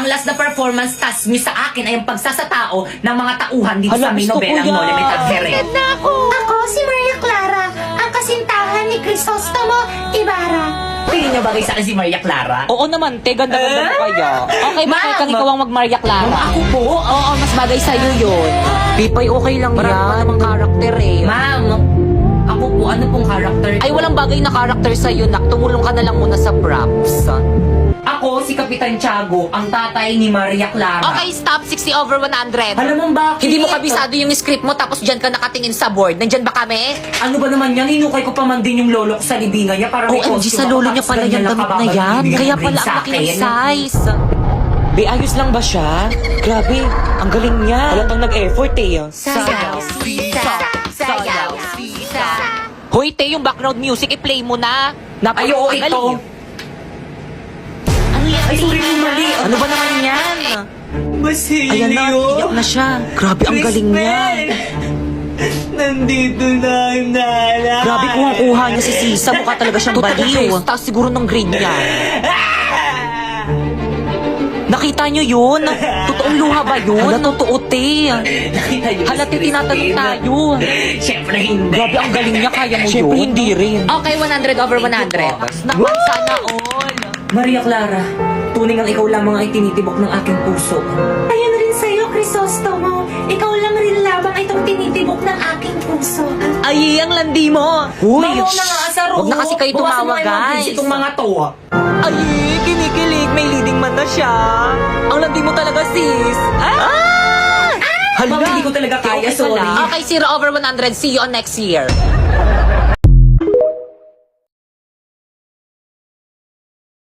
ang last na performance task nyo sa akin ay ang pagsasatao ng mga tauhan dito Hala, sa gusto ko Minobelang yan. Noli Me Tangere. Ako si Maria Clara, ang kasintahan ni Crisostomo Ibarra. Tingin nyo bagay sa akin si Maria Clara? Oo naman, te, ganda-ganda mo kaya. Okay, Ma'am. bakit kang ikaw ang mag-Maria Clara? Ako po? Oo, mas bagay sa'yo yun. Pipay, okay lang Marami yan. pa namang karakter eh. Ma'am, ako po, ano pong character? Ay, walang bagay na karakter sa'yo, nak. Tumulong ka na lang muna sa props. Ako, si Kapitan Tiago, ang tatay ni Maria Clara. Okay, stop. 60/100. Alam mo bakit? Hindi mo kabisado yung script mo tapos dyan ka nakatingin sa board. Nandyan ba kami? Ano ba naman yan? Hinukay ko pa man din yung lolo ko sa libingan niya para may OMG, costume sa ako, lolo tapos niya pala ganyan yung lang damit na kababalik yan. bibigyan Kaya ng pala grade sa ang laki ng akin. size. Be, ayos lang ba siya? Grabe, ang galing niya. Halatang nag-effort eh. Sayaw, sisa, sayaw, sisa. Hoy, te, yung background music, i-play mo na. Ay, oo, ang ito. galing. Ano yan? Ay, sorry po, mali. Ano ba naman yan? Basilio. Ayan na, iyak na siya. Grabe, ang galing niya. Nandito na ang nanay. Grabe, kuha niya si Sisa. Mukha talaga siyang baliw. Tapos siguro ng grade niya. Nakita niyo yun? Totoong luha ba yun? Hala, totoo, te. Nakita niyo Hala, te, tinatanong tayo. Siyempre hindi. Grabe, ang galing niya. Kaya mo Siyempre, yun? hindi rin. Okay, 100/100. Naman, sana all. Maria Clara, tunay ang ikaw lamang ay tinitibok ng aking puso. Ayun rin sa'yo, Crisostomo. Ikaw lang rin labang itong tinitibok ng aking puso. Ay, ang landi mo. Uy, Mabaw na nga sa Huwag na kasi kayo Bukasan mo tumawa, kayo mga guys. kids, itong mga to. Ay, kinikilig. May leading man na siya. Ang landi mo talaga, sis. Ah! Ma'am, hindi ko talaga kaya, Okay pala. sorry. Okay, 0/100. See you on next year.